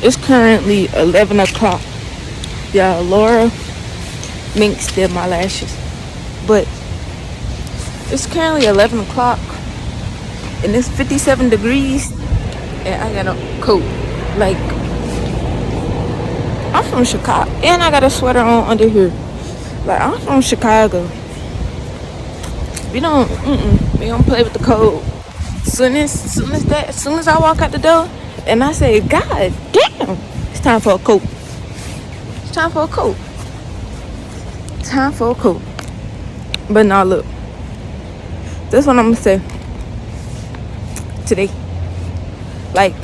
It's currently 11 o'clock. Yeah, Laura Minx did my lashes. But it's currently 11 o'clock. And it's 57 degrees. And I got a coat. Like, I'm from Chicago. And I got a sweater on under here. Like, I'm from Chicago. We don't play with the cold. Soon as I walk out the door and I say, God damn, it's time for a coat. It's time for a coat. Time for a coat. But now look, that's what I'm gonna say today. Like,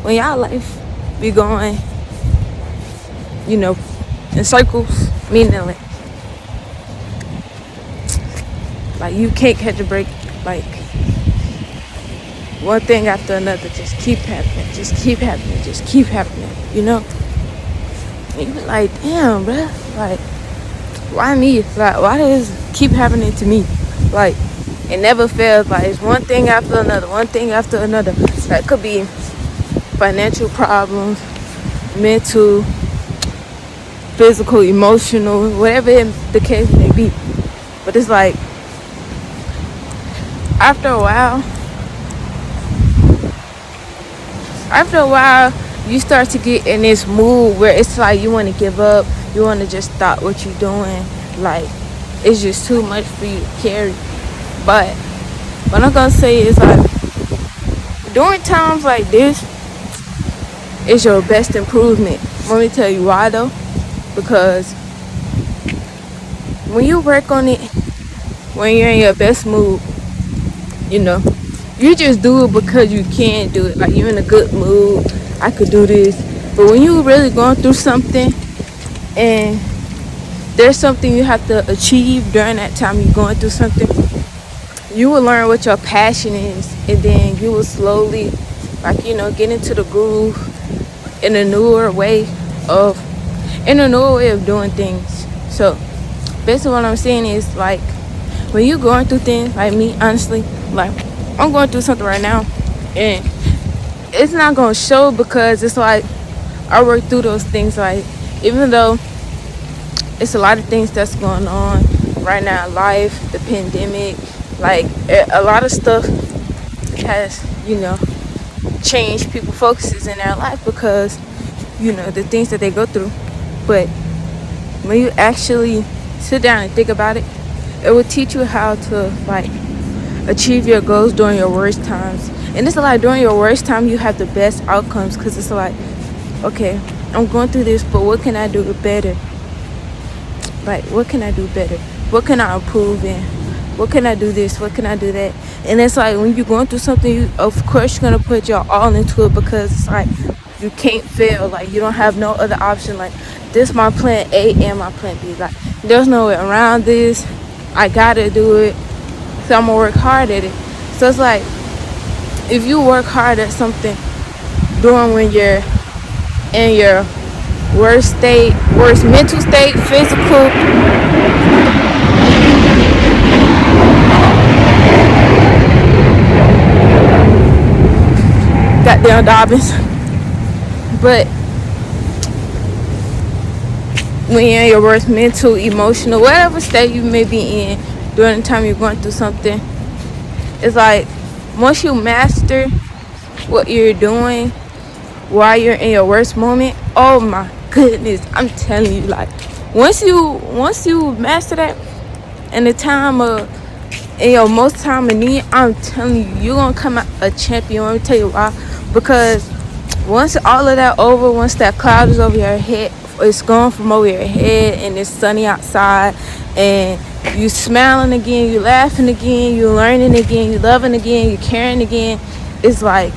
when y'all life be going, in circles, meaning like you can't catch a break. Like, one thing after another just keep happening, you know? And you be like, damn, bruh, like, why me? Like, why does this keep happening to me? Like, it never fails. Like, it's one thing after another. That could be financial problems, mental, physical, emotional, whatever the case may be. But it's like, after a while, you start to get in this mood where it's like you want to give up. You want to just stop what you're doing. Like, it's just too much for you to carry. But what I'm going to say is, like, during times like this, it's your best improvement. Let me tell you why, though. Because when you work on it, when you're in your best mood, you just do it because you can do it. Like, you're in a good mood. I could do this. But when you really going through something and there's something you have to achieve during that time you're going through something, you will learn what your passion is, and then you will slowly, get into the groove in a newer way of doing things. So basically what I'm saying is, like, when you're going through things, like me, honestly, like, I'm going through something right now, and it's not going to show because it's like I work through those things. Like, even though it's a lot of things that's going on right now in life, the pandemic, like, a lot of stuff has, changed people's focuses in their life because, the things that they go through. But when you actually sit down and think about it, it will teach you how to, like, achieve your goals during your worst times. And it's like, during your worst time, you have the best outcomes, because it's like, okay, I'm going through this, but what can I do better? Like, what can I do better? What can I improve in? What can I do this? What can I do that? And it's like, when you're going through something, of course you're going to put your all into it, because it's like, you can't fail. Like, you don't have no other option. Like, this my plan A and my plan B. Like, there's no way around this. I gotta do it. So I'm gonna work hard at it. So it's like, if you work hard at something during when you're in your worst mental state, physical, goddamn Dobbins. But when you're in your worst mental, emotional, whatever state you may be in during the time you're going through something, it's like, once you master what you're doing while you're in your worst moment, oh my goodness, I'm telling you, like, once you master that in the time of, in your most time of need, I'm telling you, you're gonna come out a champion. Let me tell you why. Because once all of that over, once that cloud is over your head, it's gone from over your head, and it's sunny outside, and you smiling again, you laughing again, you learning again, you loving again, you caring again, it's like,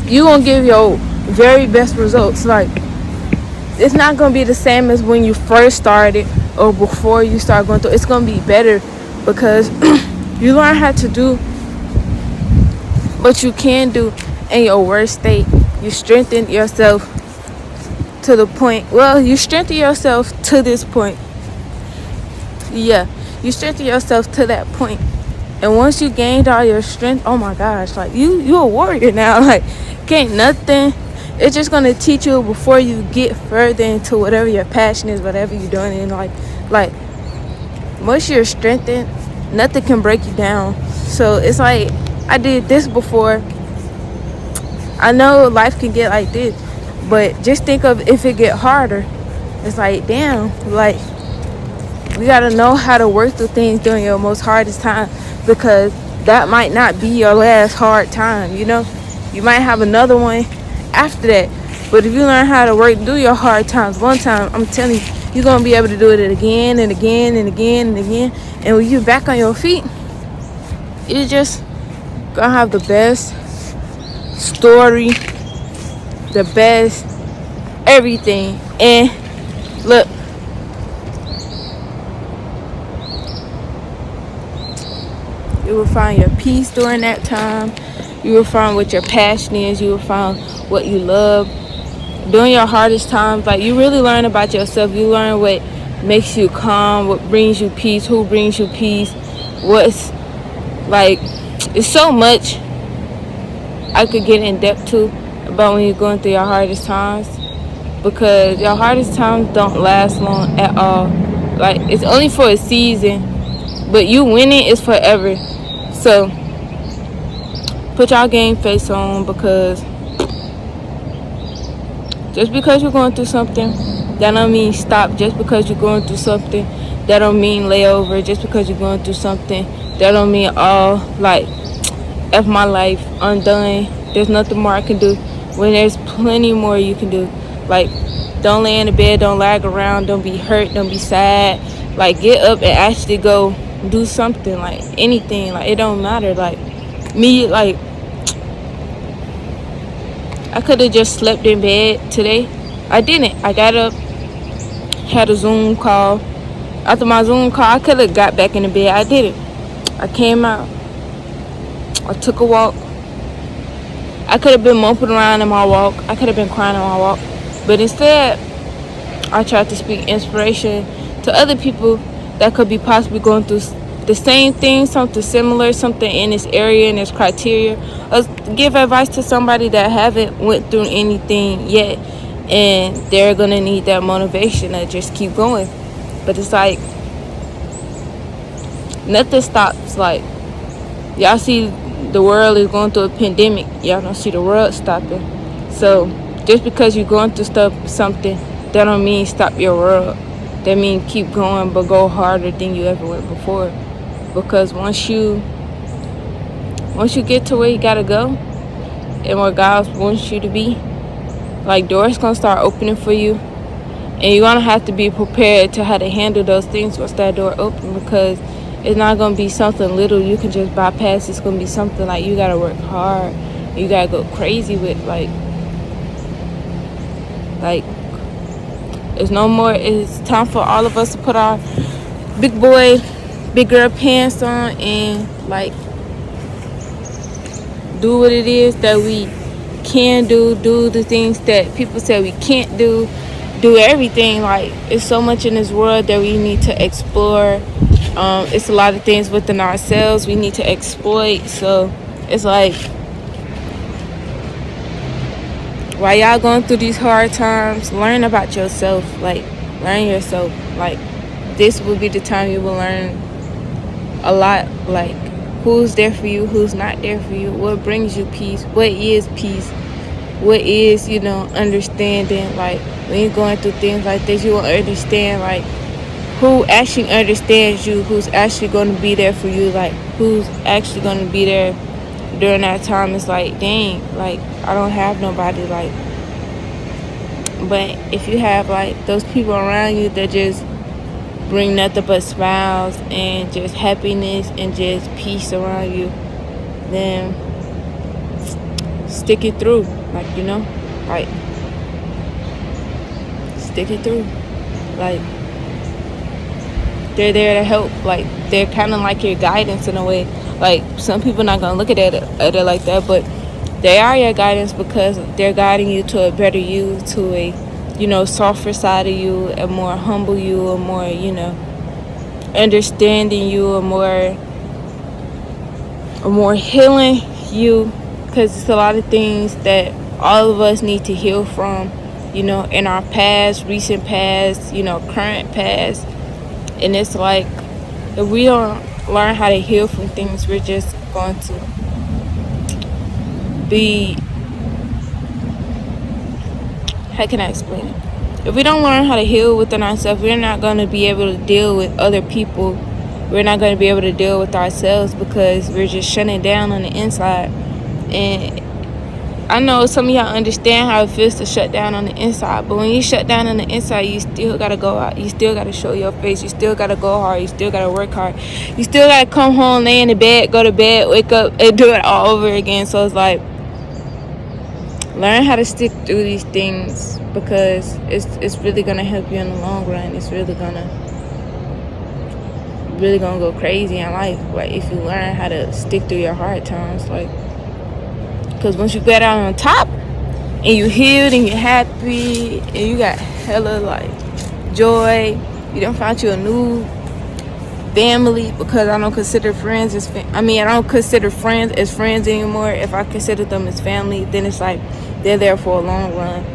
you gonna give your very best results. Like, it's not gonna be the same as when you first started or before you start going through. It's gonna be better because you learn how to do what you can do in your worst state. You strengthen yourself to the point, you strengthen yourself to this point. Yeah, you strengthen yourself to that point And once you gained all your strength, oh my gosh, like you a warrior now. Like, can't nothing. It's just gonna teach you before you get further into whatever your passion is, whatever you're doing. And like once you're strengthened, nothing can break you down. So it's like, I did this before. I know life can get like this, but just think of if it get harder. It's like, damn, like, you gotta know how to work through things during your most hardest time, because that might not be your last hard time, you know? You might have another one after that. But if you learn how to work through your hard times one time, I'm telling you, you're gonna be able to do it again and again and again and again. And when you're back on your feet, you're just gonna have the best story, the best everything. And look, you will find your peace during that time. You will find what your passion is. You will find what you love. During your hardest times, like, you really learn about yourself. You learn what makes you calm, what brings you peace, who brings you peace. What's, like, it's so much I could get in depth to about when you're going through your hardest times, because your hardest times don't last long at all. Like, it's only for a season, but you winning is forever. So put y'all game face on, because just because you're going through something, that don't mean stop. Just because you're going through something, that don't mean lay over. Just because you're going through something, that don't mean, oh, like, F my life, I'm done. There's nothing more I can do, when there's plenty more you can do. Like, don't lay in the bed, don't lag around, don't be hurt, don't be sad. Like, get up and actually go do something, like anything. Like, it don't matter. Like, me, like, I could have just slept in bed today. I didn't. I got up, had a Zoom call. After my Zoom call, I could have got back in the bed. I didn't. I came out. I took a walk. I could have been moping around in my walk. I could have been crying in my walk. But instead, I tried to speak inspiration to other people that could be possibly going through the same thing, something similar, something in this area, in this criteria. Or give advice to somebody that haven't went through anything yet, and they're going to need that motivation to just keep going. But it's like, nothing stops. Like, y'all see the world is going through a pandemic. Y'all don't see the world stopping. So just because you're going through something, that don't mean stop your world. That means keep going, but go harder than you ever went before. Because once you get to where you gotta go, and where God wants you to be, like, doors gonna start opening for you, and you're gonna have to be prepared to how to handle those things once that door opens. Because it's not gonna be something little you can just bypass. It's gonna be something like you gotta work hard, you gotta go crazy with. Like it's no more. It's time for all of us to put our big boy, big girl pants on, and, like, do what it is that we can do the things that people say we can't do everything. Like, it's so much in this world that we need to explore. It's a lot of things within ourselves we need to exploit. So it's like, while y'all going through these hard times, learn about yourself. Like, learn yourself. Like, this will be the time you will learn a lot. Like, who's there for you, who's not there for you, what brings you peace, what is peace, what is, understanding. Like, when you're going through things like this, you will understand, like, who actually understands you, who's actually going to be there for you, like, who's actually going to be there during that time. It's like, dang, like, I don't have nobody. Like, but if you have, like, those people around you that just bring nothing but smiles and just happiness and just peace around you, then stick it through. Like, like, stick it through. Like, they're there to help. Like, they're kind of like your guidance in a way. Like, some people not gonna look at it like that, but they are your guidance, because they're guiding you to a better you, to a softer side of you, a more humble you, a more understanding you, a more a more healing you, because it's a lot of things that all of us need to heal from, you know, in our past, recent past, you know, current past. And it's like, if we don't learn how to heal from things, we're just going to be, how can I explain it? If we don't learn how to heal within ourselves, we're not going to be able to deal with other people. We're not going to be able to deal with ourselves because we're just shutting down on the inside. And I know some of y'all understand how it feels to shut down on the inside, but when you shut down on the inside, you still got to go out. You still got to show your face. You still got to go hard. You still got to work hard. You still got to come home, lay in the bed, go to bed, wake up, and do it all over again. So it's like, learn how to stick through these things, because it's really going to help you in the long run. It's really going to go crazy in life, like, if you learn how to stick through your hard times. Like, because once you get out on top and you healed and you're happy and you got hella like joy, you done found you a new family, because I don't consider friends as I don't consider friends as friends anymore. If I consider them as family, then it's like they're there for a long run.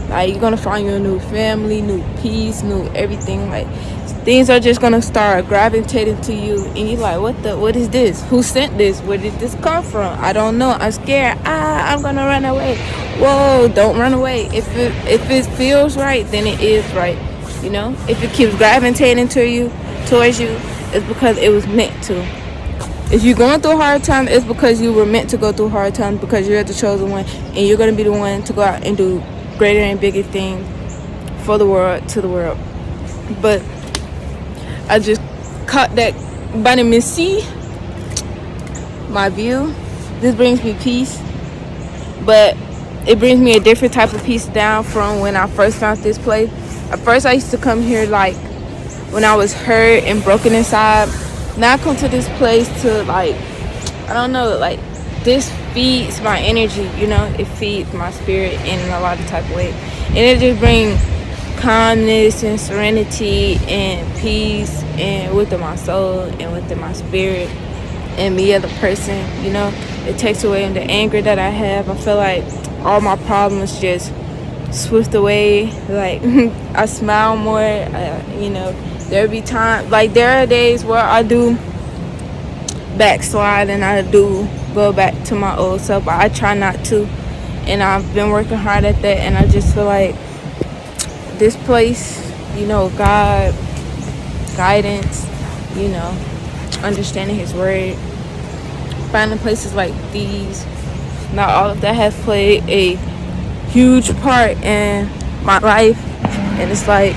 Like, you're gonna find you a new family, new peace, new everything. Like, things are just gonna start gravitating to you, and you're like, what is this? Who sent this? Where did this come from? I don't know. I'm scared. I'm gonna run away. Whoa, don't run away. If it feels right, then it is right. You know, if it keeps gravitating towards you, it's because it was meant to. If you're going through a hard time, it's because you were meant to go through hard times, because you're the chosen one, and you're gonna be the one to go out and do greater and bigger things for the world, to the world. But I just caught that vitamin C, my view. This brings me peace, but it brings me a different type of peace down from when I first found this place. At first, I used to come here like when I was hurt and broken inside. Now I come to this place to, like, I don't know, like, this feeds my energy, you know. It feeds my spirit in a lot of type of way, and it just brings calmness and serenity and peace, and within my soul and within my spirit and me as a person, you know. It takes away the anger that I have. I feel like all my problems just swift away. Like, I smile more, you know. There'll be time, like, there are days where I do backslide and I do go back to my old self, but I try not to, and I've been working hard at that. And I just feel like this place, you know, God, guidance, you know, understanding his word, finding places like these, not all of that has played a huge part in my life. And it's like,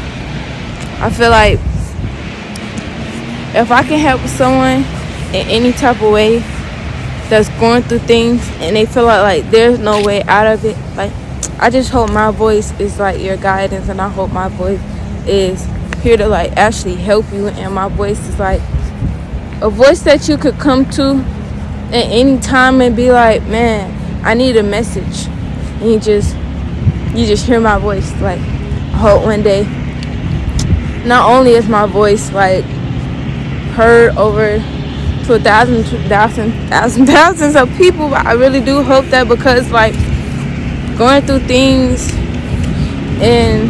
I feel like if I can help someone in any type of way that's going through things and they feel like there's no way out of it, like, I just hope my voice is like your guidance, and I hope my voice is here to like actually help you, and my voice is like a voice that you could come to at any time and be like, man, I need a message, and you just hear my voice. Like, I hope one day not only is my voice like heard over to thousands of people, but I really do hope that, because like going through things and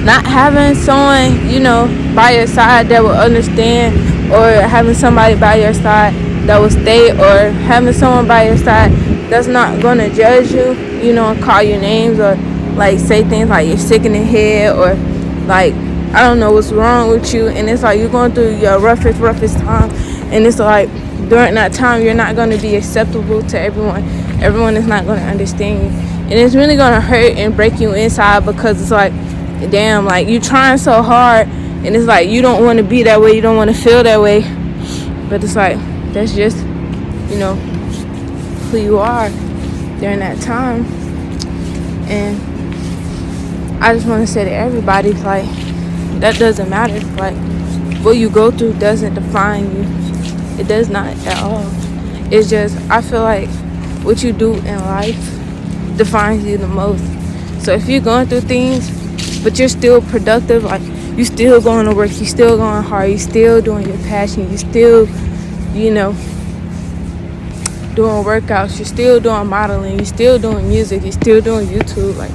not having someone, you know, by your side that will understand, or having somebody by your side that will stay, or having someone by your side that's not going to judge you, you know, and call you names, or like say things like you're sick in the head, or like, I don't know what's wrong with you, and it's like you're going through your roughest time, and it's like during that time you're not going to be acceptable to everyone. Everyone is not going to understand you, and it's really going to hurt and break you inside, because it's like, damn, like, you're trying so hard, and it's like you don't want to be that way, you don't want to feel that way, but it's like that's just, you know, who you are during that time. And I just want to say to everybody, like, that doesn't matter. Like, what you go through doesn't define you. It does not at all. It's just, I feel like what you do in life defines you the most. So if you're going through things, but you're still productive, like, you still going to work, you still going hard, you still doing your passion, you still, you know, doing workouts, you're still doing modeling, you're still doing music, you're still doing YouTube. Like,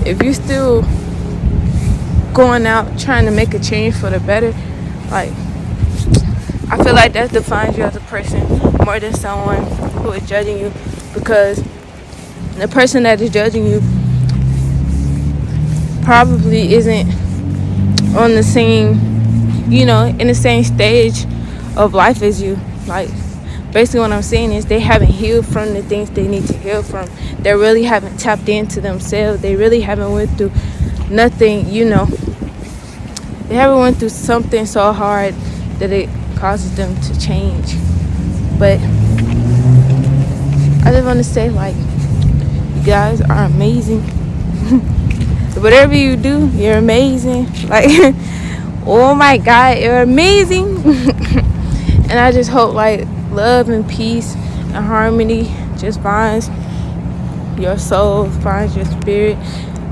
if you're still going out trying to make a change for the better, like, I feel like that defines you as a person more than someone who is judging you, because the person that is judging you probably isn't on the same, in the same stage of life as you. Like, basically what I'm saying is they haven't healed from the things they need to heal from. They really haven't tapped into themselves. They really haven't went through nothing, they haven't went through something so hard that it causes them to change. But I just want to say, like, you guys are amazing. Whatever you do, you're amazing. Like, oh my God, you're amazing. And I just hope, like, love and peace and harmony just finds your soul, finds your spirit,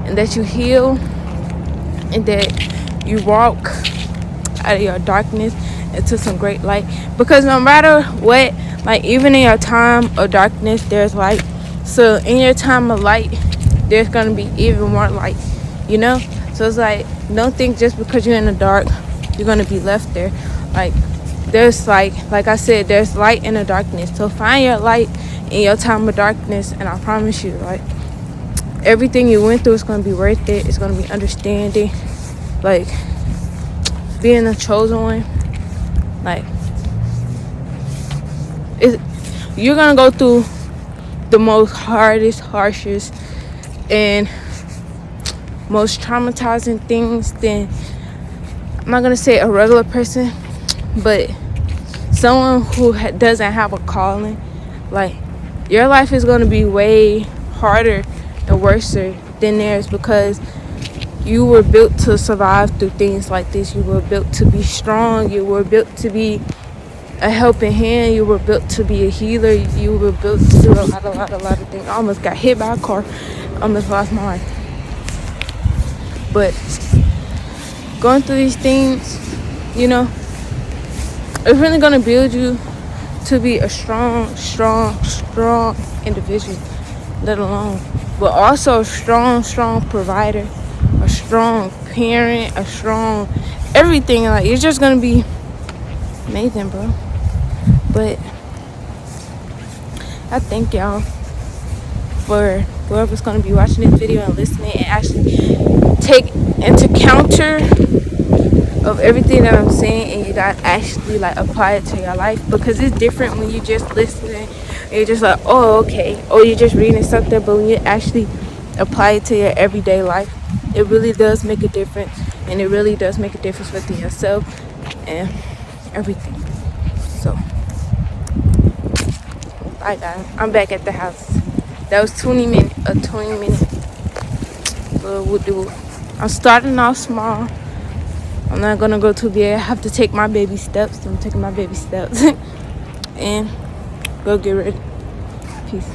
and that you heal, and that you walk out of your darkness into some great light. Because no matter what, like, even in your time of darkness, there's light. So in your time of light, there's gonna be even more light, So it's like, don't think just because you're in the dark, you're gonna be left there. Like, there's like I said, there's light in the darkness. So find your light in your time of darkness, and I promise you, like, everything you went through is gonna be worth it. It's gonna be understanding. Like, being a chosen one, like, you're gonna go through the most harshest and most traumatizing things than, I'm not gonna say a regular person, but someone who doesn't have a calling. Like, your life is gonna be way harder and worse than theirs, because you were built to survive through things like this. You were built to be strong. You were built to be a helping hand. You were built to be a healer. You were built to do a lot of things. I almost got hit by a car. I almost lost my life. But going through these things, it's really gonna build you to be a strong individual, let alone, but also a strong provider, a strong parent, a strong everything. Like, it's just gonna be amazing, bro. But I thank y'all for whoever's gonna be watching this video and listening, and actually take into counter of everything that I'm saying, and you guys actually, like, apply it to your life. Because it's different when you just listening and you're just like, oh, okay, or you're just reading something. But when you actually apply it to your everyday life, it really does make a difference. And it really does make a difference within yourself and everything. So, bye guys, I'm back at the house. That was 20 minutes, a 20-minute we'll do. I'm starting off small. I'm not gonna go too big. I have to take my baby steps. I'm taking my baby steps and go get ready. Peace.